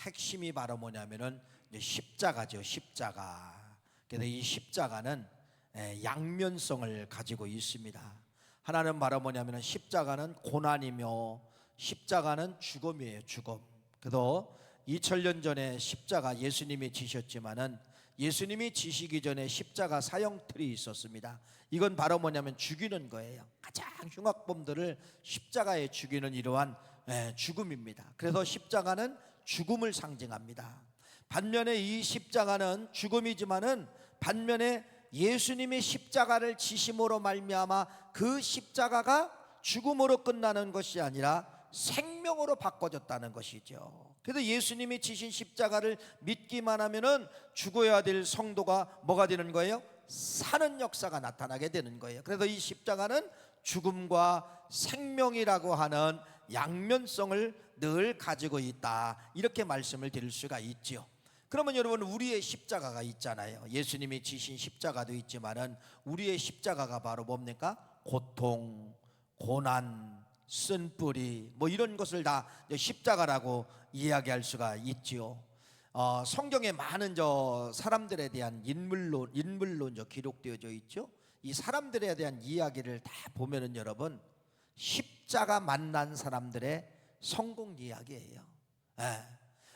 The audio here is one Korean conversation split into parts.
핵심이 바로 뭐냐면은 이제 십자가죠. 십자가. 그래서 이 십자가는 양면성을 가지고 있습니다. 하나는 바로 뭐냐면은 십자가는 고난이며 십자가는 죽음이에요. 죽음. 그래도 2000년 전에 십자가 예수님이 지셨지만은 예수님이 지시기 전에 십자가 사형틀이 있었습니다. 이건 바로 뭐냐면 죽이는 거예요. 가장 흉악범들을 십자가에 죽이는 이러한 죽음입니다. 그래서 십자가는 죽음을 상징합니다. 반면에 이 십자가는 죽음이지만은 반면에 예수님이 십자가를 지심으로 말미암아 그 십자가가 죽음으로 끝나는 것이 아니라 생명으로 바꿔졌다는 것이죠. 그래서 예수님이 지신 십자가를 믿기만 하면은 죽어야 될 성도가 뭐가 되는 거예요? 사는 역사가 나타나게 되는 거예요. 그래서 이 십자가는 죽음과 생명이라고 하는 양면성을 늘 가지고 있다, 이렇게 말씀을 드릴 수가 있죠. 그러면 여러분, 우리의 십자가가 있잖아요. 예수님이 지신 십자가도 있지만은 우리의 십자가가 바로 뭡니까? 고통, 고난, 쓴뿌리 뭐 이런 것을 다 십자가라고 이야기할 수가 있지요. 성경에 많은 사람들에 대한 인물론 기록되어져 있죠. 이 사람들에 대한 이야기를 다 보면은 여러분, 십자가 만난 사람들의 성공 이야기예요.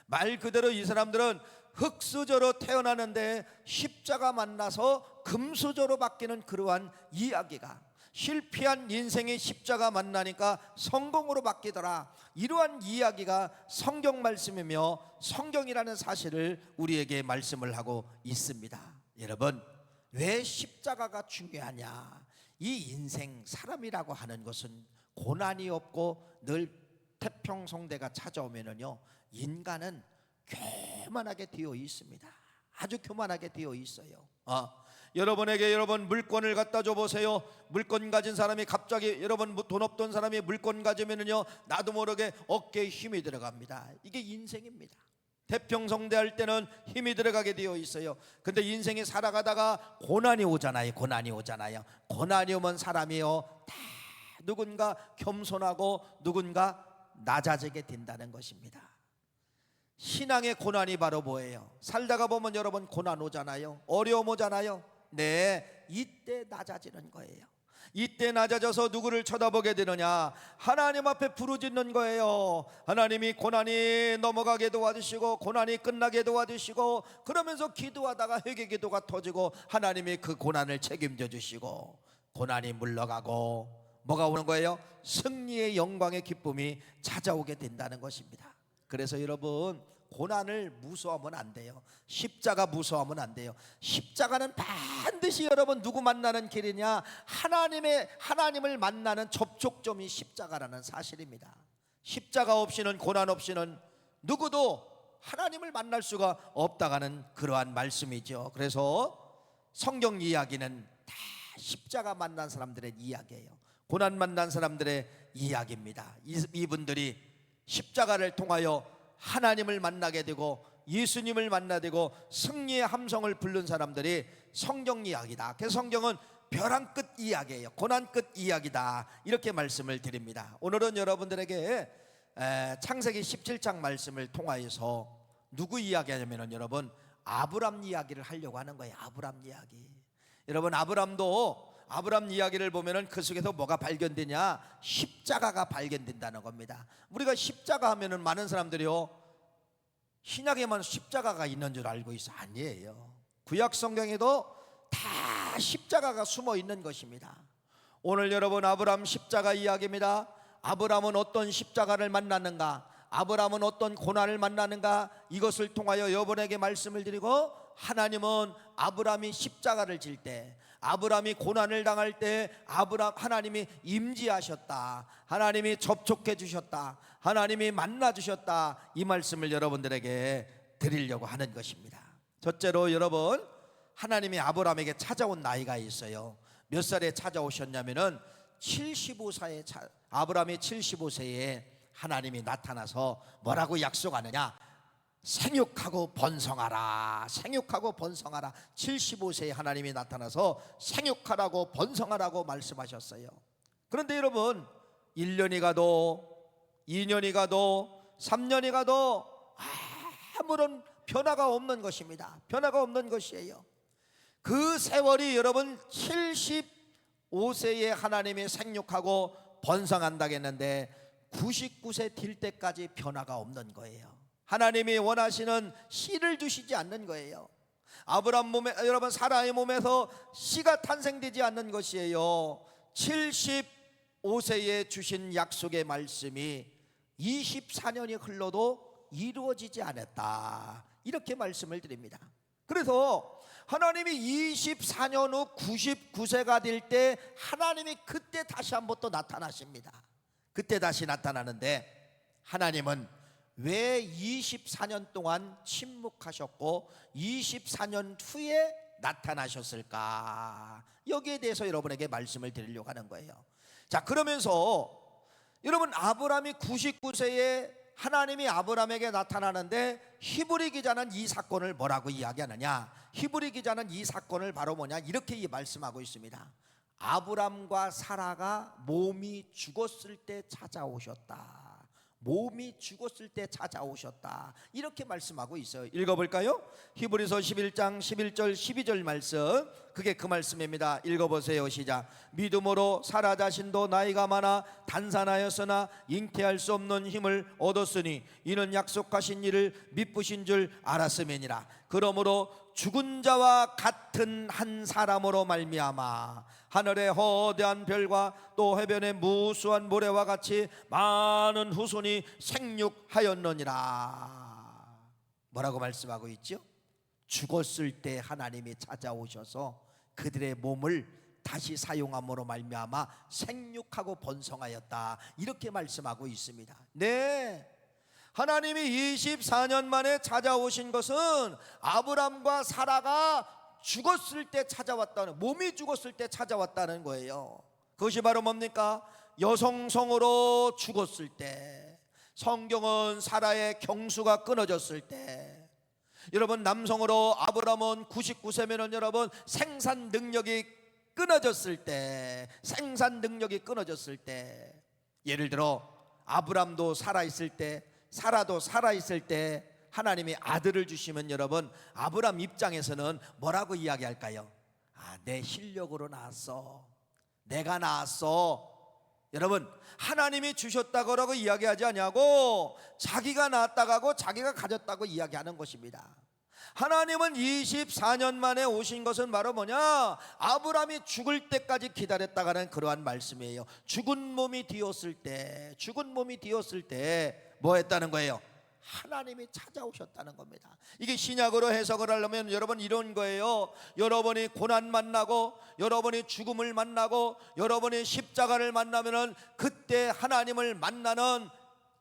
말 그대로 이 사람들은 흙수저로 태어나는데 십자가 만나서 금수저로 바뀌는 그러한 이야기가, 실패한 인생의 십자가 만나니까 성공으로 바뀌더라, 이러한 이야기가 성경 말씀이며 성경이라는 사실을 우리에게 말씀을 하고 있습니다. 여러분, 왜 십자가가 중요하냐? 이 인생, 사람이라고 하는 것은 고난이 없고 늘 태평성대가 찾아오면은요, 인간은 교만하게 되어 있습니다. 아주 교만하게 되어 있어요. 여러분에게 여러분 물건을 갖다 줘 보세요. 물건 가진 사람이 갑자기, 여러분 돈 없던 사람이 물건 가지면은요, 나도 모르게 어깨에 힘이 들어갑니다. 이게 인생입니다. 태평성대 할 때는 힘이 들어가게 되어 있어요. 근데 인생이 살아가다가 고난이 오잖아요. 고난이 오면 사람이요, 다 누군가 겸손하고 누군가 낮아지게 된다는 것입니다. 신앙의 고난이 바로 뭐예요? 살다가 보면 여러분 고난 오잖아요. 어려움 오잖아요. 네, 이때 낮아지는 거예요. 이때 낮아져서 누구를 쳐다보게 되느냐? 하나님 앞에 부르짖는 거예요. 하나님이 고난이 넘어가게 도와주시고 고난이 끝나게 도와주시고, 그러면서 기도하다가 회개 기도가 터지고 하나님이 그 고난을 책임져 주시고 고난이 물러가고 뭐가 오는 거예요? 승리의 영광의 기쁨이 찾아오게 된다는 것입니다. 그래서 여러분, 고난을 무서워하면 안 돼요. 십자가 무서워하면 안 돼요. 십자가는 반드시 여러분 누구 만나는 길이냐? 하나님을 만나는 접촉점이 십자가라는 사실입니다. 십자가 없이는, 고난 없이는 누구도 하나님을 만날 수가 없다가는 그러한 말씀이죠. 그래서 성경 이야기는 다 십자가 만난 사람들의 이야기예요. 고난 만난 사람들의 이야기입니다. 이분들이 십자가를 통하여 하나님을 만나게 되고 예수님을 만나게 되고 승리의 함성을 부른 사람들이 성경 이야기다. 그래서 성경은 벼랑 끝 이야기예요. 고난 끝 이야기다, 이렇게 말씀을 드립니다. 오늘은 여러분들에게 창세기 17장 말씀을 통하여서 누구 이야기하냐면 여러분, 아브람 이야기를 하려고 하는 거예요. 아브람 이야기. 여러분, 아브람 이야기를 보면은 그 속에서 뭐가 발견되냐? 십자가가 발견된다는 겁니다. 우리가 십자가 하면은 많은 사람들이요, 신약에만 십자가가 있는 줄 알고 있어. 아니에요. 구약 성경에도 다 십자가가 숨어 있는 것입니다. 오늘 여러분, 아브람 십자가 이야기입니다. 아브람은 어떤 십자가를 만났는가? 아브람은 어떤 고난을 만나는가? 이것을 통하여 여러분에게 말씀을 드리고, 하나님은 아브람이 십자가를 질 때, 아브람이 고난을 당할 때 하나님이 임재하셨다, 하나님이 접촉해 주셨다, 하나님이 만나 주셨다, 이 말씀을 여러분들에게 드리려고 하는 것입니다. 첫째로 여러분, 하나님이 아브람에게 찾아온 나이가 있어요. 몇 살에 찾아오셨냐면은 75세에 아브람이 75세에 하나님이 나타나서 뭐라고 약속하느냐? 생육하고 번성하라, 생육하고 번성하라. 75세에 하나님이 나타나서 생육하라고 번성하라고 말씀하셨어요. 그런데 여러분, 1년이 가도 2년이 가도 3년이 가도 아무런 변화가 없는 것입니다. 변화가 없는 것이에요. 그 세월이 여러분 75세에 하나님이 생육하고 번성한다겠는데 99세 될 때까지 변화가 없는 거예요. 하나님이 원하시는 씨를 주시지 않는 거예요. 아브람 몸에, 여러분 사라의 몸에서 씨가 탄생되지 않는 것이에요. 75세에 주신 약속의 말씀이 24년이 흘러도 이루어지지 않았다, 이렇게 말씀을 드립니다. 그래서 하나님이 24년 후 99세가 될 때 하나님이 그때 다시 한번 또 나타나십니다. 그때 다시 나타나는데 하나님은 왜 24년 동안 침묵하셨고 24년 후에 나타나셨을까? 여기에 대해서 여러분에게 말씀을 드리려고 하는 거예요. 자, 그러면서 여러분 아브라함이 99세에 하나님이 아브라함에게 나타나는데 히브리 기자는 이 사건을 뭐라고 이야기하느냐? 히브리 기자는 이 사건을 바로 뭐냐? 이렇게 말씀하고 있습니다. 아브라함과 사라가 몸이 죽었을 때 찾아오셨다. 몸이 죽었을 때 찾아오셨다, 이렇게 말씀하고 있어요. 읽어볼까요? 히브리서 11장 11절 12절 말씀, 그게 그 말씀입니다. 읽어보세요. 시작. 믿음으로 사라 자신도 나이가 많아 단산하였으나 잉태할 수 없는 힘을 얻었으니 이는 약속하신 이를 미쁘신 줄 알았음이니라. 그러므로 죽은 자와 같은 한 사람으로 말미암아 하늘의 거대한 별과 또 해변의 무수한 모래와 같이 많은 후손이 생육하였느니라. 뭐라고 말씀하고 있죠? 죽었을 때 하나님이 찾아오셔서 그들의 몸을 다시 사용함으로 말미암아 생육하고 번성하였다, 이렇게 말씀하고 있습니다. 네, 하나님이 24년 만에 찾아오신 것은 아브람과 사라가 죽었을 때 찾아왔다는, 몸이 죽었을 때 찾아왔다는 거예요. 그것이 바로 뭡니까? 여성성으로 죽었을 때. 성경은 사라의 경수가 끊어졌을 때. 여러분 남성으로 아브람은 99세면은 여러분 생산 능력이 끊어졌을 때, 생산 능력이 끊어졌을 때. 예를 들어 아브람도 살아있을 때, 사라도 살아있을 때 하나님이 아들을 주시면 여러분 아브람 입장에서는 뭐라고 이야기할까요? 아, 내 실력으로 낳았어, 내가 낳았어. 여러분 하나님이 주셨다고 이야기하지 않냐고 자기가 낳았다고 하고 자기가 가졌다고 이야기하는 것입니다. 하나님은 24년 만에 오신 것은 바로 뭐냐? 아브람이 죽을 때까지 기다렸다가는 그러한 말씀이에요. 죽은 몸이 되었을 때, 죽은 몸이 되었을 때 뭐 했다는 거예요? 하나님이 찾아오셨다는 겁니다. 이게 신약으로 해석을 하려면 여러분 이런 거예요. 여러분이 고난 만나고 여러분이 죽음을 만나고 여러분이 십자가를 만나면은 그때 하나님을 만나는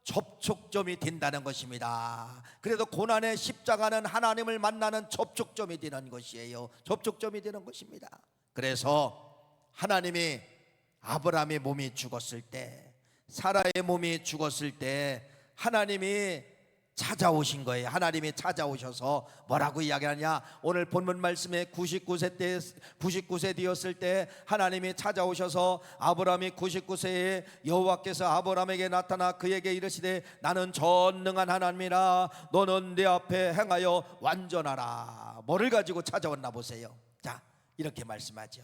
접촉점이 된다는 것입니다. 그래도 고난의 십자가는 하나님을 만나는 접촉점이 되는 것이에요. 접촉점이 되는 것입니다. 그래서 하나님이 아브라함의 몸이 죽었을 때, 사라의 몸이 죽었을 때 하나님이 찾아오신 거예요. 하나님이 찾아오셔서 뭐라고 이야기하냐? 오늘 본문 말씀에 99세 되었을 때 하나님이 찾아오셔서 아브라함이 99세에 여호와께서 아브라함에게 나타나 그에게 이르시되 나는 전능한 하나님이라 너는 내 앞에 행하여 완전하라. 뭐를 가지고 찾아왔나 보세요. 자, 이렇게 말씀하죠.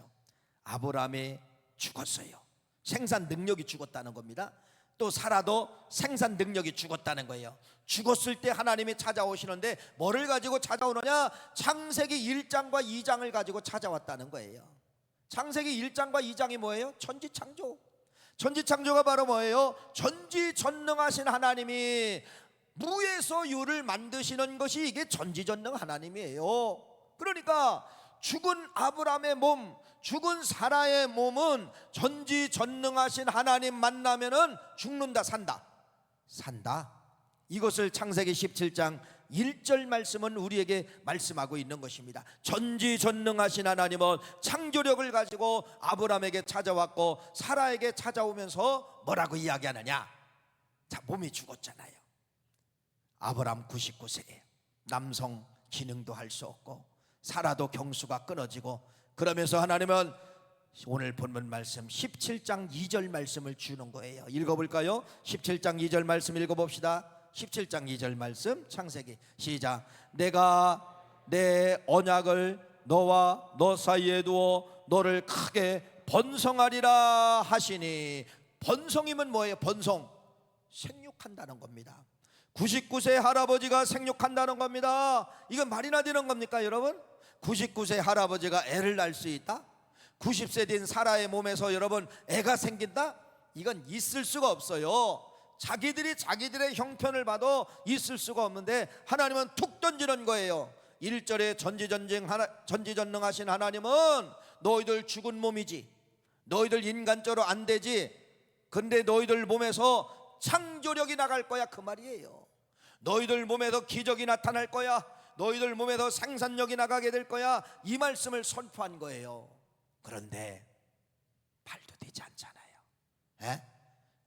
아브라함이 죽었어요. 생산 능력이 죽었다는 겁니다. 또 사라도 생산 능력이 죽었다는 거예요. 죽었을 때 하나님이 찾아오시는데 뭐를 가지고 찾아오느냐? 창세기 1장과 2장을 가지고 찾아왔다는 거예요. 창세기 1장과 2장이 뭐예요? 천지창조. 천지창조가 바로 뭐예요? 전지전능하신 하나님이 무에서 유를 만드시는 것이 이게 전지전능 하나님이에요. 그러니까 죽은 아브라함의 몸, 죽은 사라의 몸은 전지전능하신 하나님 만나면은 죽는다, 산다. 산다. 이것을 창세기 17장 1절 말씀은 우리에게 말씀하고 있는 것입니다. 전지전능하신 하나님은 창조력을 가지고 아브라함에게 찾아왔고 사라에게 찾아오면서 뭐라고 이야기하느냐? 자, 몸이 죽었잖아요. 아브라함 99세에 남성 기능도 할 수 없고 사라도 경수가 끊어지고, 그러면서 하나님은 오늘 본문 말씀 17장 2절 말씀을 주는 거예요. 읽어볼까요? 17장 2절 말씀 읽어봅시다. 17장 2절 말씀 창세기 시작. 내가 내 언약을 너와 너 사이에 두어 너를 크게 번성하리라 하시니. 번성이면 뭐예요? 번성, 생육한다는 겁니다. 99세 할아버지가 생육한다는 겁니다. 이건 말이나 되는 겁니까 여러분? 99세 할아버지가 애를 낳을 수 있다? 90세 된 사라의 몸에서 여러분 애가 생긴다? 이건 있을 수가 없어요. 자기들이 자기들의 형편을 봐도 있을 수가 없는데 하나님은 툭 던지는 거예요. 1절에 전지전능하신 하나님은 너희들 죽은 몸이지, 너희들 인간적으로 안 되지, 근데 너희들 몸에서 창조력이 나갈 거야 그 말이에요. 너희들 몸에서 기적이 나타날 거야, 너희들 몸에서 생산력이 나가게 될 거야, 이 말씀을 선포한 거예요. 그런데 말도 되지 않잖아요.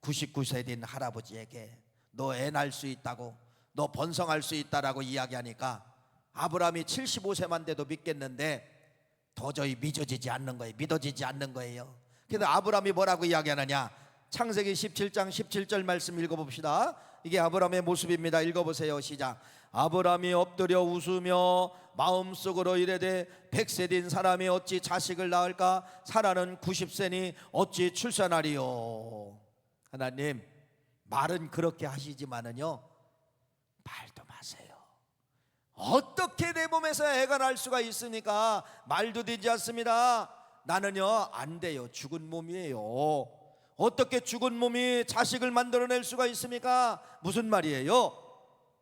99세 된 할아버지에게 너 애 낳을 수 있다고, 너 번성할 수 있다라고 이야기하니까 아브라함이 75세만 돼도 믿겠는데 도저히 믿어지지 않는 거예요. 그래서 아브라함이 뭐라고 이야기하느냐, 창세기 17장 17절 말씀 읽어봅시다. 이게 아브라함의 모습입니다. 읽어보세요. 시작. 아브라함이 엎드려 웃으며 마음속으로 이르되 100세 된 사람이 어찌 자식을 낳을까? 사라는 90세니 어찌 출산하리요. 하나님, 말은 그렇게 하시지만은요 말도 마세요. 어떻게 내 몸에서 애가 날 수가 있습니까? 말도 되지 않습니다. 나는요 안 돼요. 죽은 몸이에요. 어떻게 죽은 몸이 자식을 만들어낼 수가 있습니까? 무슨 말이에요?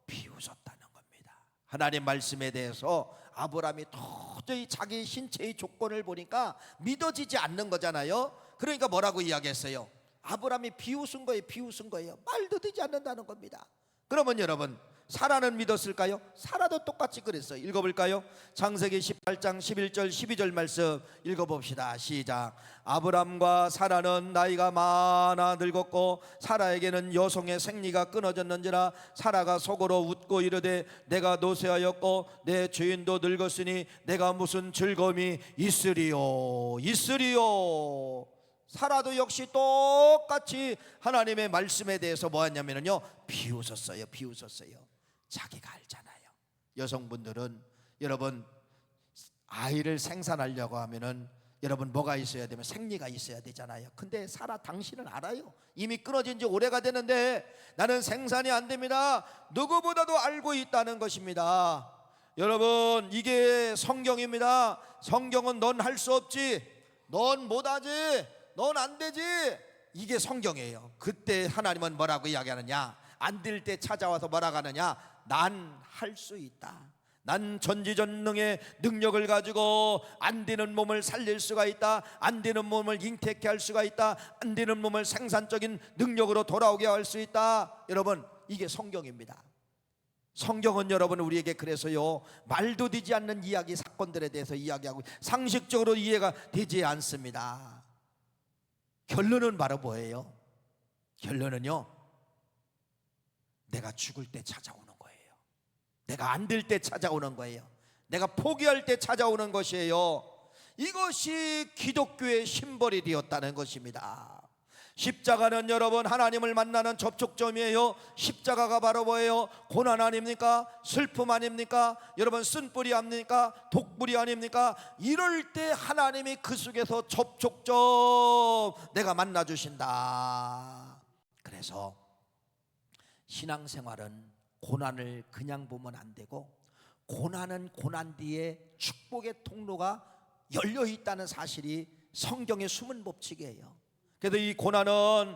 비웃었다는 겁니다. 하나님 말씀에 대해서 아브라함이 도저히 자기 신체의 조건을 보니까 믿어지지 않는 거잖아요. 그러니까 뭐라고 이야기했어요? 아브라함이 비웃은 거예요. 말도 되지 않는다는 겁니다. 그러면 여러분, 사라는 믿었을까요? 사라도 똑같이 그랬어요. 읽어볼까요? 창세기 18장 11절 12절 말씀 읽어봅시다. 시작. 아브람과 사라는 나이가 많아 늙었고 사라에게는 여성의 생리가 끊어졌는지라 사라가 속으로 웃고 이르되 내가 노쇠하였고 내 주인도 늙었으니 내가 무슨 즐거움이 있으리요. 사라도 역시 똑같이 하나님의 말씀에 대해서 뭐하냐면요 비웃었어요. 자기가 알잖아요. 여성분들은 여러분 아이를 생산하려고 하면은 여러분 뭐가 있어야 되면 생리가 있어야 되잖아요. 근데 사라 당신은 알아요. 이미 끊어진 지 오래가 되는데 나는 생산이 안 됩니다. 누구보다도 알고 있다는 것입니다. 여러분 이게 성경입니다. 성경은 넌 할 수 없지, 넌 못하지, 넌 안 되지, 이게 성경이에요. 그때 하나님은 뭐라고 이야기하느냐, 안 될 때 찾아와서 뭐라고 하느냐, 난 할 수 있다. 난 전지전능의 능력을 가지고 안 되는 몸을 살릴 수가 있다. 안 되는 몸을 잉태케 할 수가 있다. 안 되는 몸을 생산적인 능력으로 돌아오게 할 수 있다. 여러분 이게 성경입니다. 성경은 여러분 우리에게 그래서요 말도 되지 않는 이야기 사건들에 대해서 이야기하고 상식적으로 이해가 되지 않습니다. 결론은 바로 뭐예요? 결론은요 내가 죽을 때 찾아오는 거예요. 내가 안 될 때 찾아오는 거예요. 내가 포기할 때 찾아오는 것이에요. 이것이 기독교의 심벌이 되었다는 것입니다. 십자가는 여러분 하나님을 만나는 접촉점이에요. 십자가가 바로 뭐예요? 고난 아닙니까? 슬픔 아닙니까? 여러분 쓴뿌리 아닙니까? 독뿌리 아닙니까? 이럴 때 하나님이 그 속에서 접촉점 내가 만나주신다. 그래서 신앙생활은 고난을 그냥 보면 안 되고 고난은 고난 뒤에 축복의 통로가 열려있다는 사실이 성경의 숨은 법칙이에요. 그래서 이 고난은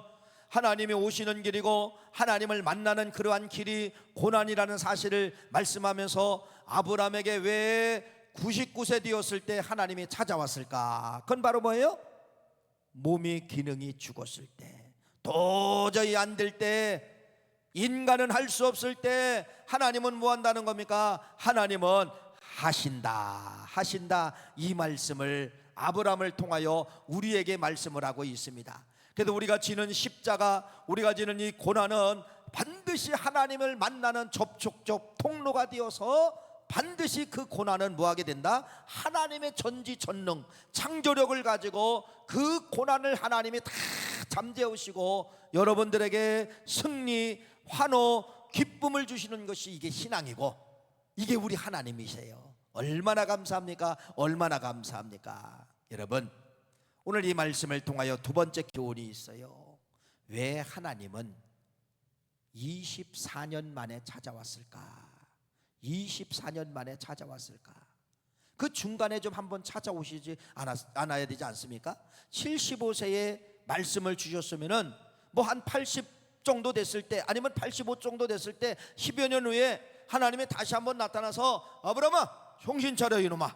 하나님이 오시는 길이고 하나님을 만나는 그러한 길이 고난이라는 사실을 말씀하면서 아브라함에게 왜 99세 되었을 때 하나님이 찾아왔을까? 그건 바로 뭐예요? 몸이 기능이 죽었을 때, 도저히 안 될 때, 인간은 할 수 없을 때 하나님은 뭐 한다는 겁니까? 하나님은 하신다. 이 말씀을 아브라함을 통하여 우리에게 말씀을 하고 있습니다. 그래서 우리가 지는 십자가, 우리가 지는 이 고난은 반드시 하나님을 만나는 접촉적 통로가 되어서 반드시 그 고난은 뭐하게 된다? 하나님의 전지전능 창조력을 가지고 그 고난을 하나님이 다 잠재우시고 여러분들에게 승리, 환호, 기쁨을 주시는 것이 이게 신앙이고 이게 우리 하나님이세요. 얼마나 감사합니까? 얼마나 감사합니까? 여러분, 오늘 이 말씀을 통하여 두 번째 교훈이 있어요. 왜 하나님은 24년 만에 찾아왔을까? 24년 만에 찾아왔을까? 그 중간에 좀 한번 찾아오시지 않아야 되지 않습니까? 75세에 말씀을 주셨으면은 뭐 한 80 정도 됐을 때, 아니면 85 정도 됐을 때 10여 년 후에 하나님이 다시 한번 나타나서 아브라함아 정신 차려 이놈아,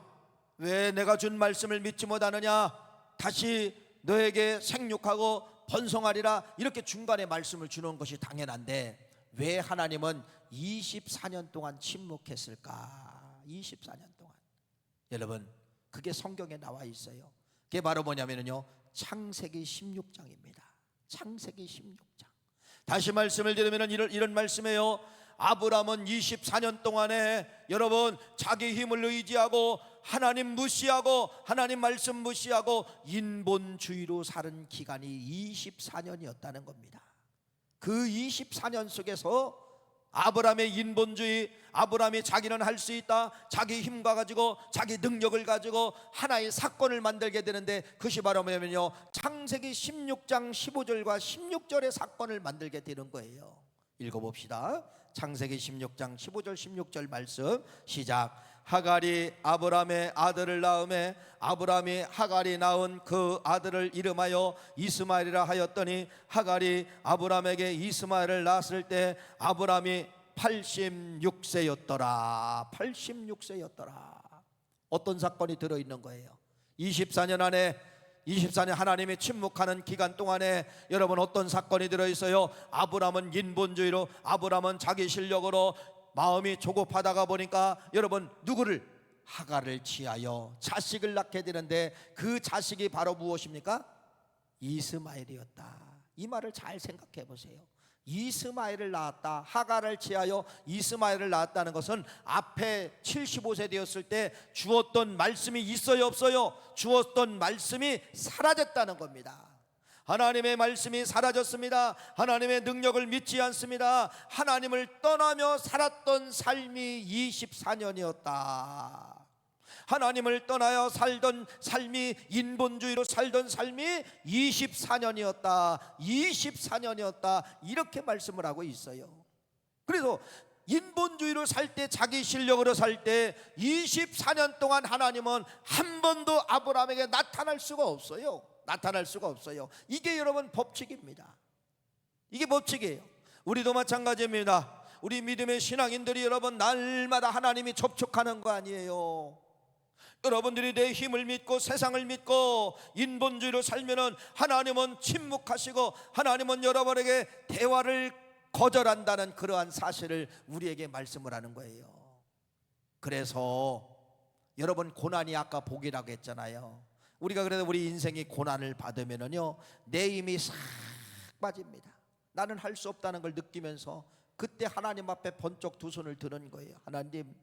왜 내가 준 말씀을 믿지 못하느냐, 다시 너에게 생육하고 번성하리라, 이렇게 중간에 말씀을 주는 것이 당연한데 왜 하나님은 24년 동안 침묵했을까? 24년 동안. 여러분, 그게 성경에 나와 있어요. 그게 바로 뭐냐면요, 창세기 16장입니다. 창세기 16장. 다시 말씀을 드리면 이런 말씀이에요. 아브라함은 24년 동안에 여러분 자기 힘을 의지하고 하나님 무시하고 하나님 말씀 무시하고 인본주의로 사는 기간이 24년이었다는 겁니다. 그 24년 속에서 아브라함의 인본주의, 아브라함이 자기는 할 수 있다, 자기 힘과 가지고 자기 능력을 가지고 하나의 사건을 만들게 되는데, 그것이 바로 뭐냐면요, 창세기 16장 15절과 16절의 사건을 만들게 되는 거예요. 읽어봅시다. 창세기 16장 15절 16절 말씀 시작. 하갈이 아브라함의 아들을 낳음에 아브라함이 하갈이 낳은 그 아들을 이름하여 이스마엘이라 하였더니 하갈이 아브라함에게 이스마엘을 낳았을 때 아브라함이 86세였더라. 86세였더라. 어떤 사건이 들어있는 거예요? 24년 하나님이 침묵하는 기간 동안에 여러분 어떤 사건이 들어있어요? 아브라함은 인본주의로, 아브라함은 자기 실력으로 마음이 조급하다가 보니까 여러분 누구를? 하갈을 취하여 자식을 낳게 되는데 그 자식이 바로 무엇입니까? 이스마엘이었다. 이 말을 잘 생각해 보세요. 이스마엘을 낳았다, 하갈을 취하여 이스마엘을 낳았다는 것은 앞에 75세 되었을 때 주었던 말씀이 있어요, 없어요? 주었던 말씀이 사라졌다는 겁니다. 하나님의 말씀이 사라졌습니다. 하나님의 능력을 믿지 않습니다. 하나님을 떠나며 살았던 삶이 24년이었다. 하나님을 떠나여 살던 삶이, 인본주의로 살던 삶이 24년이었다. 24년이었다. 이렇게 말씀을 하고 있어요. 그래서 인본주의로 살 때, 자기 실력으로 살 때 24년 동안 하나님은 한 번도 아브라함에게 나타날 수가 없어요. 나타날 수가 없어요. 이게 여러분 법칙입니다. 이게 법칙이에요. 우리도 마찬가지입니다. 우리 믿음의 신앙인들이 여러분 날마다 하나님이 접촉하는 거 아니에요. 여러분들이 내 힘을 믿고 세상을 믿고 인본주의로 살면은 하나님은 침묵하시고 하나님은 여러분에게 대화를 거절한다는 그러한 사실을 우리에게 말씀을 하는 거예요. 그래서 여러분 고난이 아까 복이라고 했잖아요. 우리가 그래도 우리 인생이 고난을 받으면은요 내 힘이 싹 빠집니다. 나는 할 수 없다는 걸 느끼면서 그때 하나님 앞에 번쩍 두 손을 드는 거예요. 하나님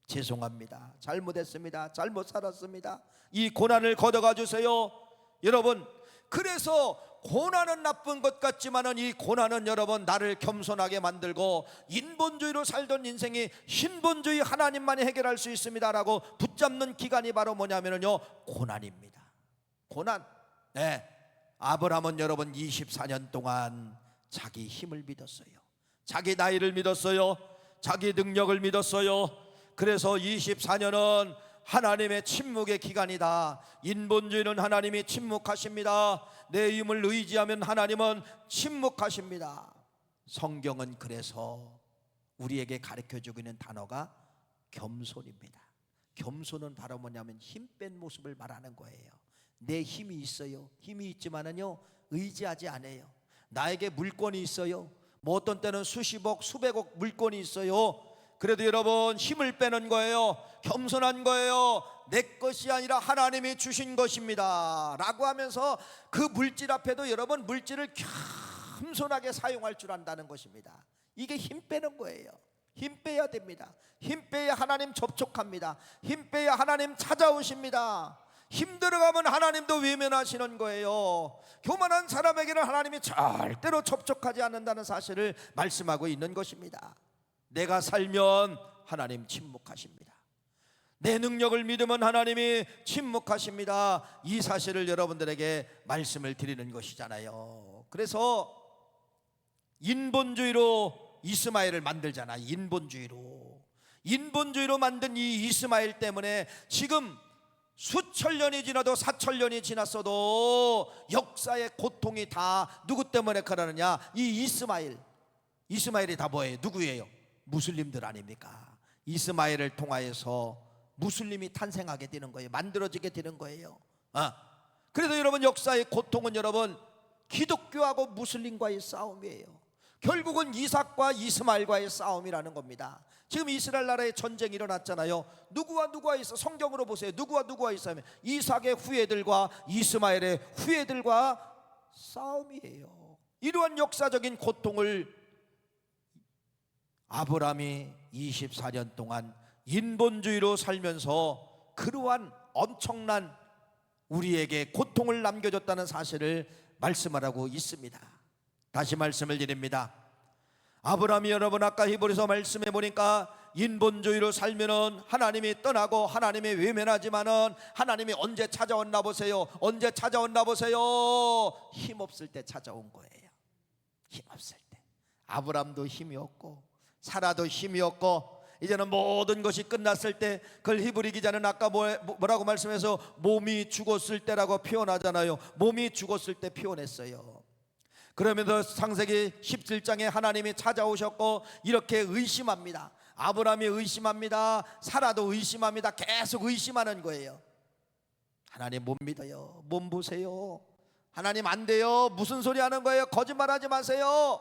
죄송합니다. 잘못했습니다. 잘못 살았습니다. 이 고난을 걷어가 주세요. 여러분, 그래서 고난은 나쁜 것 같지만은 이 고난은 여러분 나를 겸손하게 만들고 인본주의로 살던 인생이 신본주의 하나님만이 해결할 수 있습니다라고 붙잡는 기간이 바로 뭐냐면요 고난입니다. 고난. 네, 아브라함은 여러분 24년 동안 자기 힘을 믿었어요. 자기 나이를 믿었어요. 자기 능력을 믿었어요. 그래서 24년은 하나님의 침묵의 기간이다. 인본주의는 하나님이 침묵하십니다. 내 힘을 의지하면 하나님은 침묵하십니다. 성경은 그래서 우리에게 가르쳐주고 있는 단어가 겸손입니다. 겸손은 바로 뭐냐면 힘 뺀 모습을 말하는 거예요. 내 힘이 있어요. 힘이 있지만은요 의지하지 않아요. 나에게 물건이 있어요. 뭐 어떤 때는 수십억 수백억 물건이 있어요. 그래도 여러분 힘을 빼는 거예요. 겸손한 거예요. 내 것이 아니라 하나님이 주신 것입니다 라고 하면서 그 물질 앞에도 여러분 물질을 겸손하게 사용할 줄 안다는 것입니다. 이게 힘 빼는 거예요. 힘 빼야 됩니다. 힘 빼야 하나님 접촉합니다. 힘 빼야 하나님 찾아오십니다. 힘들어가면 하나님도 외면하시는 거예요. 교만한 사람에게는 하나님이 절대로 접촉하지 않는다는 사실을 말씀하고 있는 것입니다. 내가 살면 하나님 침묵하십니다. 내 능력을 믿으면 하나님이 침묵하십니다. 이 사실을 여러분들에게 말씀을 드리는 것이잖아요. 그래서 인본주의로 이스마엘을 만들잖아. 인본주의로 만든 이 이스마엘 때문에 지금 수천 년이 지나도 사천 년이 지났어도 역사의 고통이 다 누구 때문에 가라느냐? 이 이스마엘이 다 뭐예요? 누구예요? 무슬림들 아닙니까? 이스마엘을 통하여서 무슬림이 탄생하게 되는 거예요. 만들어지게 되는 거예요. 그래서 여러분, 역사의 고통은 여러분 기독교하고 무슬림과의 싸움이에요. 결국은 이삭과 이스마엘과의 싸움이라는 겁니다. 지금 이스라엘 나라에 전쟁이 일어났잖아요. 누구와 있어? 성경으로 보세요. 누구와 있어요? 이삭의 후예들과 이스마엘의 후예들과 싸움이에요. 이러한 역사적인 고통을 아브라함이 24년 동안 인본주의로 살면서 그러한 엄청난 우리에게 고통을 남겨줬다는 사실을 말씀하라고 있습니다. 다시 말씀을 드립니다. 아브라함이 여러분 아까 히브리서 말씀해 보니까 인본주의로 살면은 하나님이 떠나고 하나님이 외면하지만은 하나님이 언제 찾아왔나 보세요. 힘없을 때 찾아온 거예요. 힘없을 때. 아브라함도 힘이 없고 사라도 힘이 없고 이제는 모든 것이 끝났을 때, 그걸 히브리 기자는 아까 뭐라고 말씀해서 몸이 죽었을 때라고 표현하잖아요. 몸이 죽었을 때 표현했어요. 그러면서 창세기 17장에 하나님이 찾아오셨고 이렇게 의심합니다. 아브라함이 의심합니다. 사라도 의심합니다. 계속 의심하는 거예요. 하나님 못 믿어요. 몸 보세요. 하나님 안 돼요. 무슨 소리 하는 거예요? 거짓말하지 마세요.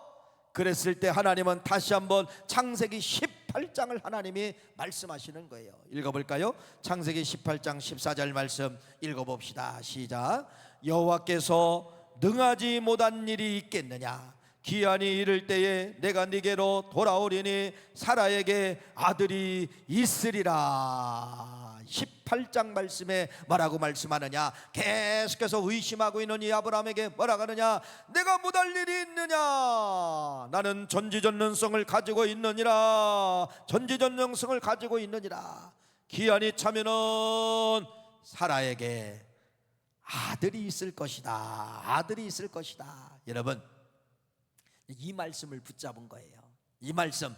그랬을 때 하나님은 다시 한번 창세기 18장을 하나님이 말씀하시는 거예요. 읽어볼까요? 창세기 18장 14절 말씀 읽어봅시다. 시작. 여호와께서 능하지 못한 일이 있겠느냐? 기한이 이를 때에 내가 네게로 돌아오리니 사라에게 아들이 있으리라. 18장 말씀에 뭐라고 말씀하느냐? 계속해서 의심하고 있는 이 아브라함에게 뭐라고 하느냐? 내가 못할 일이 있느냐? 나는 전지전능성을 가지고 있느니라. 기한이 차면은 사라에게 아들이 있을 것이다. 여러분, 이 말씀을 붙잡은 거예요. 이 말씀.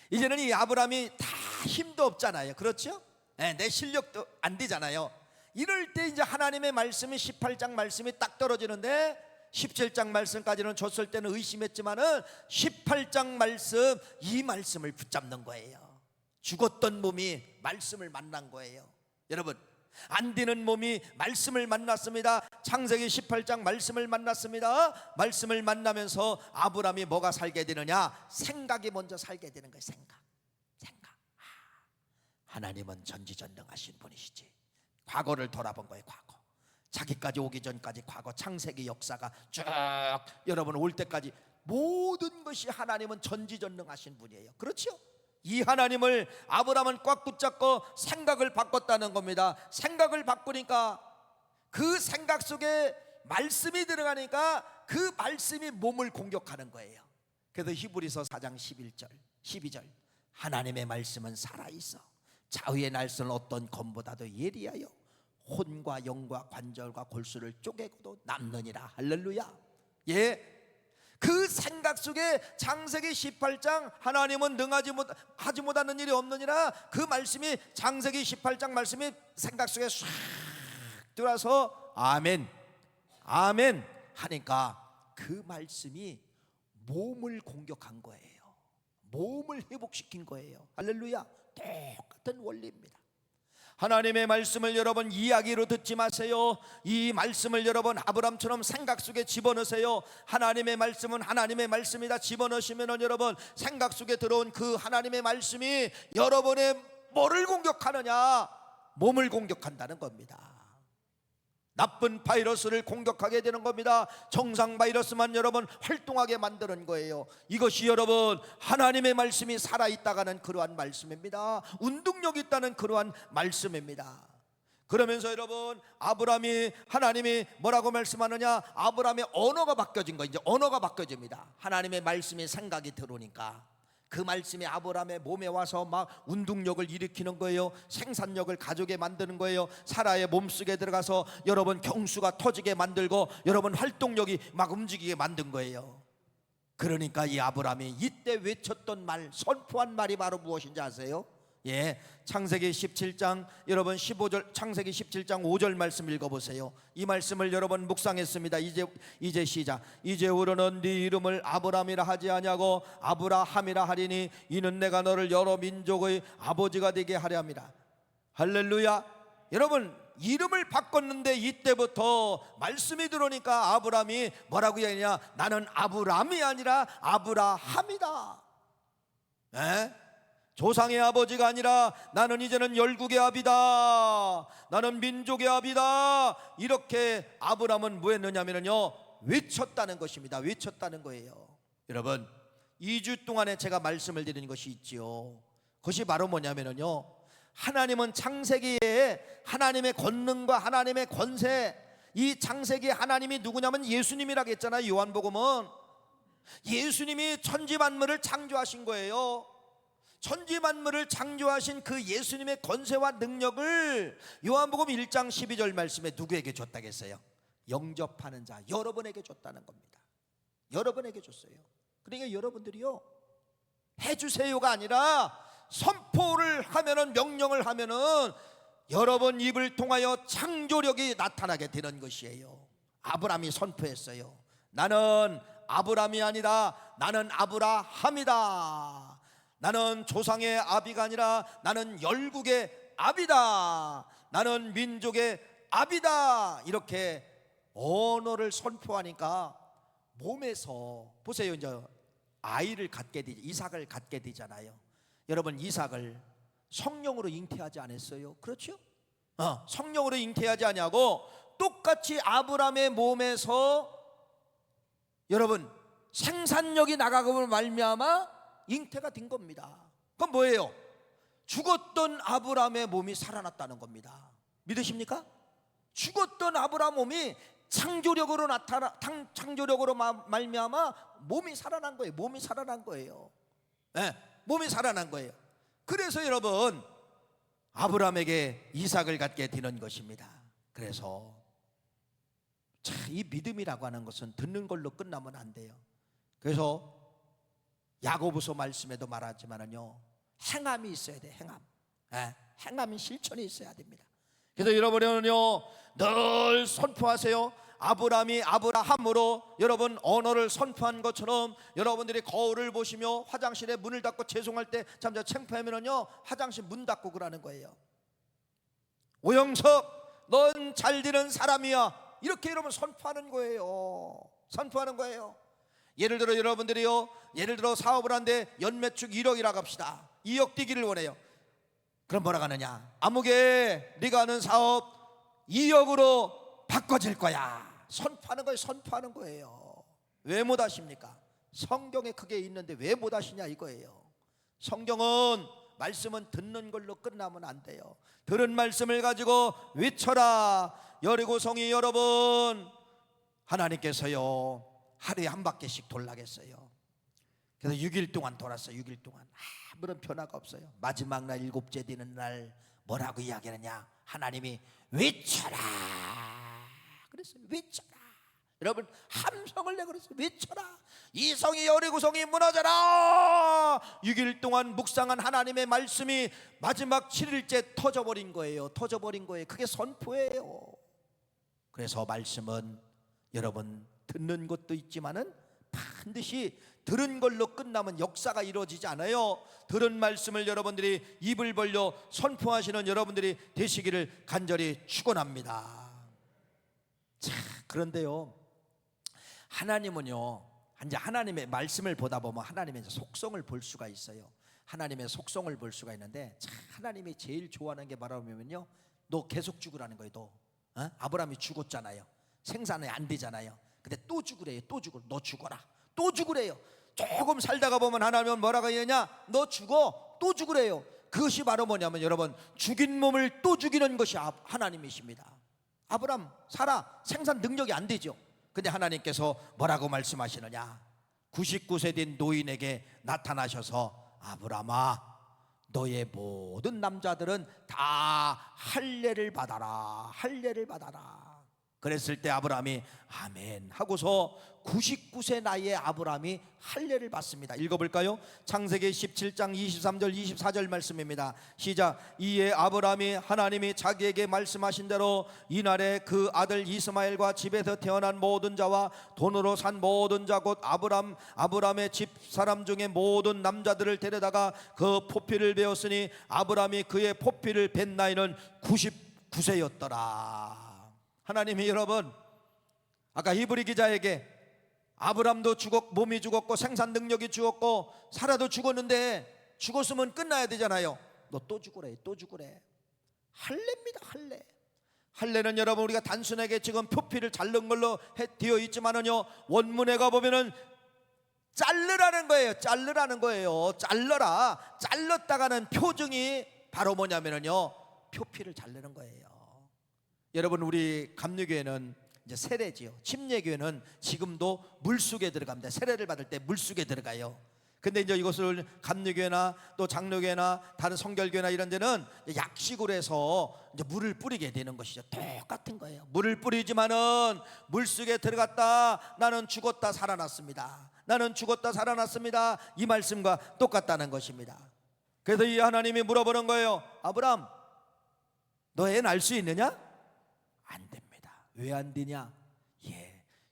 이제는 이 아브라함이 다 힘도 없잖아요. 그렇죠? 내 실력도 안 되잖아요. 이럴 때 이제 하나님의 말씀이 18장 말씀이 딱 떨어지는데 17장 말씀까지는 줬을 때는 의심했지만은 18장 말씀, 이 말씀을 붙잡는 거예요. 죽었던 몸이 말씀을 만난 거예요. 여러분, 안 되는 몸이 말씀을 만났습니다. 창세기 18장 말씀을 만났습니다. 말씀을 만나면서 아브라함이 뭐가 살게 되느냐? 생각이 먼저 살게 되는 거예요. 생각. 하나님은 전지전능하신 분이시지. 과거를 돌아본 거예요. 과거. 자기까지 오기 전까지 과거 창세기 역사가 쭉 여러분 올 때까지 모든 것이 하나님은 전지전능하신 분이에요. 그렇죠? 이 하나님을 아브라함은 꽉 붙잡고 생각을 바꿨다는 겁니다. 생각을 바꾸니까 그 생각 속에 말씀이 들어가니까 그 말씀이 몸을 공격하는 거예요. 그래서 히브리서 4장 11절 12절 하나님의 말씀은 살아있어 좌우의 날선 어떤 검보다도 예리하여 혼과 영과 관절과 골수를 쪼개고도 남느니라. 할렐루야. 예. 그 생각 속에 창세기 18장 하나님은 하지 못하는 일이 없느니라, 그 말씀이 창세기 18장 말씀이 생각 속에 싹 들어와서 아멘 하니까 그 말씀이 몸을 공격한 거예요. 몸을 회복시킨 거예요. 할렐루야. 똑같은 원리입니다. 하나님의 말씀을 여러분 이야기로 듣지 마세요. 이 말씀을 여러분 아브라함처럼 생각 속에 집어넣으세요. 하나님의 말씀은 하나님의 말씀이다 집어넣으시면 여러분 생각 속에 들어온 그 하나님의 말씀이 여러분의 뭐를 공격하느냐? 몸을 공격한다는 겁니다. 나쁜 바이러스를 공격하게 되는 겁니다. 정상 바이러스만 여러분 활동하게 만드는 거예요. 이것이 여러분 하나님의 말씀이 살아있다가는 그러한 말씀입니다. 운동력 있다는 그러한 말씀입니다. 그러면서 여러분, 아브라함이, 하나님이 뭐라고 말씀하느냐? 아브라함의 언어가 바뀌어진 거, 이제 언어가 바뀌어집니다. 하나님의 말씀이 생각이 들어오니까 그 말씀이 아브라함의 몸에 와서 막 운동력을 일으키는 거예요. 생산력을 가져게 만드는 거예요. 사라의 몸속에 들어가서 여러분 경수가 터지게 만들고 여러분 활동력이 막 움직이게 만든 거예요. 그러니까 이 아브라함이 이때 외쳤던 말, 선포한 말이 바로 무엇인지 아세요? 예, 창세기 17장 여러분 15절, 창세기 17장 5절 말씀 읽어보세요. 이 말씀을 여러분 묵상했습니다. 이제 시작. 이제후로는 네 이름을 아브람이라 하지 아니하고 아브라함이라 하리니 이는 내가 너를 여러 민족의 아버지가 되게 하려 함이라. 할렐루야. 여러분, 이름을 바꿨는데 이때부터 말씀이 들어오니까 아브람이 뭐라고 얘기하냐? 나는 아브람이 아니라 아브라함이다. 예? 조상의 아버지가 아니라 나는 이제는 열국의 아비다, 나는 민족의 아비다. 이렇게 아브람은 뭐 했느냐면요, 외쳤다는 것입니다. 외쳤다는 거예요. 여러분, 2주 동안에 제가 말씀을 드리는 것이 있지요. 그것이 바로 뭐냐면요, 하나님은 창세기에 하나님의 권능과 하나님의 권세, 이 창세기에 하나님이 누구냐면 예수님이라고 했잖아요. 요한복음은 예수님이 천지 만물을 창조하신 거예요. 천지 만물을 창조하신 그 예수님의 권세와 능력을 요한복음 1장 12절 말씀에 누구에게 줬다겠어요? 영접하는 자, 여러분에게 줬다는 겁니다. 여러분에게 줬어요. 그러니까 여러분들이요, 해주세요가 아니라 선포를 하면은, 명령을 하면은 여러분 입을 통하여 창조력이 나타나게 되는 것이에요. 아브라함이 선포했어요. 나는 아브라함이 아니라 나는 아브라함이다. 나는 조상의 아비가 아니라 나는 열국의 아비다. 나는 민족의 아비다. 이렇게 언어를 선포하니까 몸에서, 보세요, 이제 아이를 갖게 되죠. 이삭을 갖게 되잖아요. 여러분, 이삭을 성령으로 잉태하지 않았어요? 그렇죠? 성령으로 잉태하지 않냐고, 똑같이 아브라함의 몸에서 여러분 생산력이 나가고 말미암아 잉태가 된 겁니다. 그건 뭐예요? 죽었던 아브라함의 몸이 살아났다는 겁니다. 믿으십니까? 죽었던 아브라함 몸이 창조력으로 창조력으로 말미암아 몸이 살아난 거예요. 몸이 살아난 거예요. 네, 몸이 살아난 거예요. 그래서 여러분, 아브라함에게 이삭을 갖게 되는 것입니다. 그래서 이 믿음이라고 하는 것은 듣는 걸로 끝나면 안 돼요. 그래서 야고보서 말씀에도 말하지만은요, 행함이 있어야 돼. 행함. 행함이 실천이 있어야 됩니다. 그래서 여러분은요, 늘 선포하세요. 아브라함이 아브라함으로 여러분 언어를 선포한 것처럼, 여러분들이 거울을 보시며 화장실에 문을 닫고 죄송할 때 참 창피하면은요, 화장실 문 닫고 그러는 거예요. 오영석, 넌 잘 되는 사람이야. 이렇게 여러분 선포하는 거예요. 선포하는 거예요. 예를 들어 여러분들이요, 예를 들어 사업을 하는데 연매출 1억이라고 합시다. 2억 뛰기를 원해요. 그럼 뭐라고 하느냐? 아무개 네가 하는 사업 2억으로 바꿔질 거야. 선포하는 거예요. 선포하는 거예요. 왜 못 하십니까? 성경에 그게 있는데 왜 못 하시냐 이거예요. 성경은, 말씀은 듣는 걸로 끝나면 안 돼요. 들은 말씀을 가지고 외쳐라. 여리고성이 여러분, 하나님께서요 하루에 한 바퀴씩 돌라겠어요. 그래서 6일 동안 돌았어요. 6일 동안 아무런 변화가 없어요. 마지막 날 7째 되는 날 뭐라고 이야기하느냐? 하나님이 외쳐라 그랬어요. 외쳐라. 여러분, 함성을 내고 그랬어요. 외쳐라. 이 성이 여리고성이 무너져라. 6일 동안 묵상한 하나님의 말씀이 마지막 7일째 터져버린 거예요. 터져버린 거예요. 그게 선포예요. 그래서 말씀은 여러분 듣는 것도 있지만은 반드시 들은 걸로 끝나면 역사가 이루어지지 않아요. 들은 말씀을 여러분들이 입을 벌려 선포하시는 여러분들이 되시기를 간절히 축원합니다. 자, 그런데요, 하나님은요, 이제 하나님의 말씀을 보다 보면 하나님의 속성을 볼 수가 있어요. 하나님의 속성을 볼 수가 있는데, 자, 하나님이 제일 좋아하는 게 뭐냐면요, 너 계속 죽으라는 거예요. 너 아브라함이 죽었잖아요. 생산이 안 되잖아요. 근데 또 죽으래요. 또 죽으래. 너 죽어라. 또 죽으래요. 조금 살다가 보면 하나님은 뭐라고 하느냐? 너 죽어. 또 죽으래요. 그것이 바로 뭐냐면 여러분, 죽인 몸을 또 죽이는 것이 하나님이십니다. 아브람, 사라 생산 능력이 안 되죠. 근데 하나님께서 뭐라고 말씀하시느냐? 99세 된 노인에게 나타나셔서 아브람아, 너의 모든 남자들은 다 할례를 받아라, 할례를 받아라. 그랬을 때 아브람이 아멘 하고서 99세 나이에 아브람이 할례를 받습니다. 읽어볼까요? 창세기 17장 23절 24절 말씀입니다. 시작. 이에 아브람이 하나님이 자기에게 말씀하신 대로 이날에 그 아들 이스마엘과 집에서 태어난 모든 자와 돈으로 산 모든 자 곧 아브람의 집 사람 중에 모든 남자들을 데려다가 그 포피를 베었으니 아브람이 그의 포피를 벤 나이는 99세였더라. 하나님이 여러분, 아까 히브리 기자에게 아브람도 몸이 죽었고 생산 능력이 죽었고 사라도 죽었는데 죽었으면 끝나야 되잖아요. 너 또 죽으래, 또 죽으래. 할례입니다, 할례. 할례는 여러분, 우리가 단순하게 지금 표피를 자른 걸로 되어 있지만은요, 원문에 가보면은 자르라는 거예요. 자르라는 거예요. 잘라라. 잘랐다가는 표정이 바로 뭐냐면은요, 표피를 자르는 거예요. 여러분, 우리 감리교회는 이제 세례지요. 침례교회는 지금도 물속에 들어갑니다. 세례를 받을 때 물속에 들어가요. 근데 이제 이것을 감리교회나 또 장로교회나 다른 성결교회나 이런 데는 약식으로 해서 이제 물을 뿌리게 되는 것이죠. 똑같은 거예요. 물을 뿌리지만은 물속에 들어갔다, 나는 죽었다 살아났습니다, 나는 죽었다 살아났습니다, 이 말씀과 똑같다는 것입니다. 그래서 이 하나님이 물어보는 거예요. 아브람, 너 애 낳을 수 있느냐? 안 됩니다. 왜 안 되냐?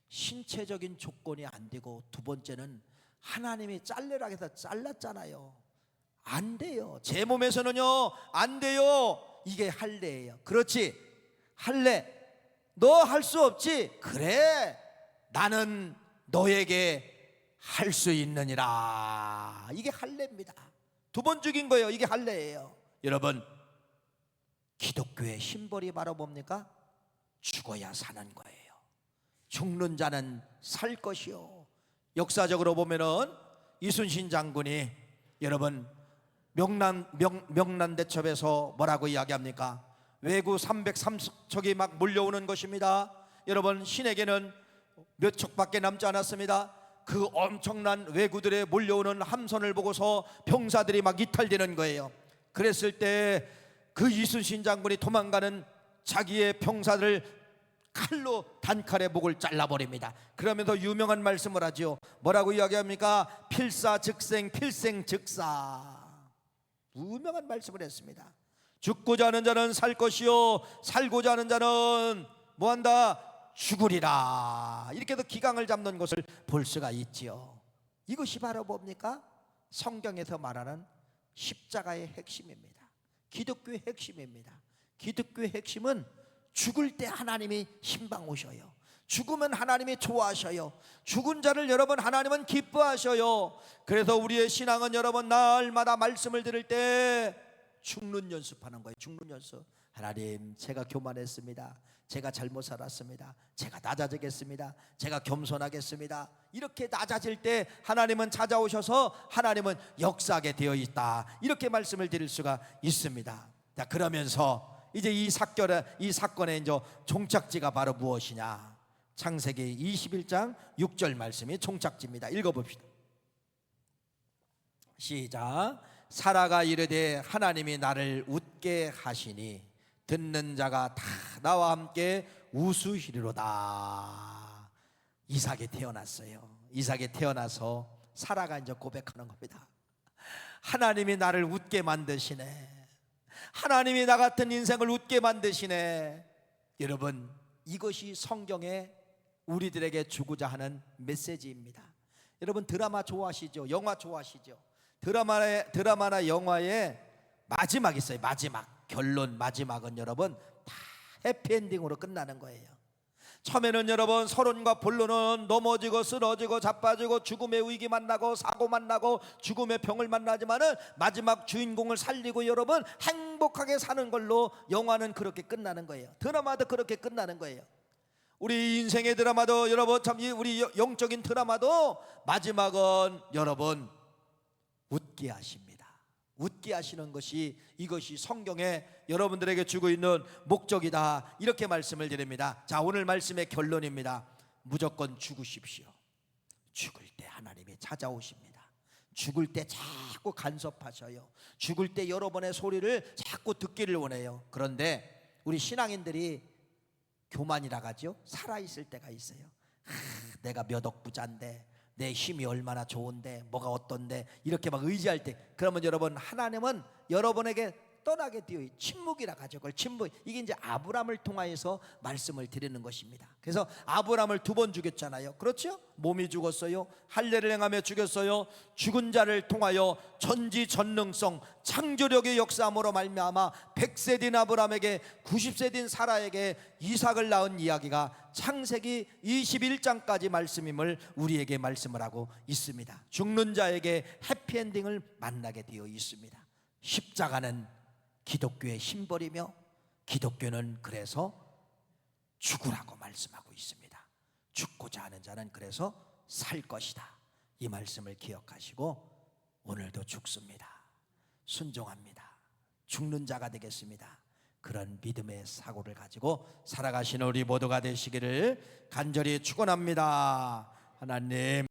신체적인 조건이 안 되고, 두 번째는 하나님이 잘르라 해서 잘랐잖아요. 안 돼요. 제 몸에서는요 안 돼요. 이게 할례예요. 그렇지, 할례. 너 할 수 없지? 그래, 나는 너에게 할 수 있느니라. 이게 할례입니다. 두 번 죽인 거예요. 이게 할례예요. 여러분, 기독교의 심벌이 바로 뭡니까? 죽어야 사는 거예요. 죽는 자는 살 것이요. 역사적으로 보면은 이순신 장군이 여러분 명란대첩에서 뭐라고 이야기합니까? 왜구 330척이 막 몰려오는 것입니다. 여러분, 신에게는 몇 척밖에 남지 않았습니다. 그 엄청난 왜구들의 몰려오는 함선을 보고서 병사들이 막 이탈되는 거예요. 그랬을 때 그 이순신 장군이 도망가는 자기의 병사들을 칼로 단칼에 목을 잘라버립니다. 그러면서 유명한 말씀을 하죠. 뭐라고 이야기합니까? 필사즉생, 필생즉사. 유명한 말씀을 했습니다. 죽고자 하는 자는 살 것이요 살고자 하는 자는 뭐한다? 죽으리라. 이렇게 해서 기강을 잡는 것을 볼 수가 있지요. 이것이 바로 뭡니까? 성경에서 말하는 십자가의 핵심입니다. 기독교의 핵심입니다. 기독교의 핵심은 죽을 때 하나님이 신방 오셔요. 죽으면 하나님이 좋아하셔요. 죽은 자를 여러분 하나님은 기뻐하셔요. 그래서 우리의 신앙은 여러분 날마다 말씀을 들을 때 죽는 연습하는 거예요. 죽는 연습. 하나님, 제가 교만했습니다. 제가 잘못 살았습니다. 제가 낮아지겠습니다. 제가 겸손하겠습니다. 이렇게 낮아질 때 하나님은 찾아오셔서 하나님은 역사하게 되어 있다. 이렇게 말씀을 드릴 수가 있습니다. 자, 그러면서 이제 이 사건의 이제 종착지가 바로 무엇이냐? 창세기 21장 6절 말씀이 종착지입니다. 읽어봅시다. 시작. 사라가 이르되 하나님이 나를 웃게 하시니 듣는 자가 다 나와 함께 웃으시리로다. 이삭이 태어났어요. 이삭이 태어나서 사라가 이제 고백하는 겁니다. 하나님이 나를 웃게 만드시네. 하나님이 나 같은 인생을 웃게 만드시네. 여러분, 이것이 성경에 우리들에게 주고자 하는 메시지입니다. 여러분, 드라마 좋아하시죠? 영화 좋아하시죠? 드라마나 영화에 마지막 있어요. 마지막 결론, 마지막은 여러분 다 해피엔딩으로 끝나는 거예요. 처음에는 여러분 서론과 본론은 넘어지고 쓰러지고 자빠지고 죽음의 위기 만나고 사고 만나고 죽음의 병을 만나지만은 마지막 주인공을 살리고 여러분 행복하게 사는 걸로 영화는 그렇게 끝나는 거예요. 드라마도 그렇게 끝나는 거예요. 우리 인생의 드라마도 여러분 참 우리 영적인 드라마도 마지막은 여러분 웃게 하십니다. 웃게 하시는 것이 이것이 성경에 여러분들에게 주고 있는 목적이다, 이렇게 말씀을 드립니다. 자, 오늘 말씀의 결론입니다. 무조건 죽으십시오. 죽을 때 하나님이 찾아오십니다. 죽을 때 자꾸 간섭하셔요. 죽을 때 여러분의 소리를 자꾸 듣기를 원해요. 그런데 우리 신앙인들이 교만이라 하죠. 살아있을 때가 있어요. 내가 몇 억 부자인데, 내 힘이 얼마나 좋은데, 뭐가 어떤데, 이렇게 막 의지할 때, 그러면 여러분, 하나님은 여러분에게 떠나게 되어 침묵이라 하죠. 그걸 침묵. 이게 이제 아브라함을 통하여서 말씀을 드리는 것입니다. 그래서 아브라함을 2번 죽였잖아요. 그렇죠? 몸이 죽었어요. 할례를 행하며 죽였어요. 죽은 자를 통하여 전지전능성 창조력의 역사함으로 말미암아 100세 된 아브라함에게 90세 된 사라에게 이삭을 낳은 이야기가 창세기 21장까지 말씀임을 우리에게 말씀을 하고 있습니다. 죽는 자에게 해피엔딩을 만나게 되어 있습니다. 십자가는 기독교의 심벌이며, 기독교는 그래서 죽으라고 말씀하고 있습니다. 죽고자 하는 자는 그래서 살 것이다, 이 말씀을 기억하시고 오늘도 죽습니다, 순종합니다, 죽는 자가 되겠습니다, 그런 믿음의 사고를 가지고 살아가시는 우리 모두가 되시기를 간절히 축원합니다. 하나님,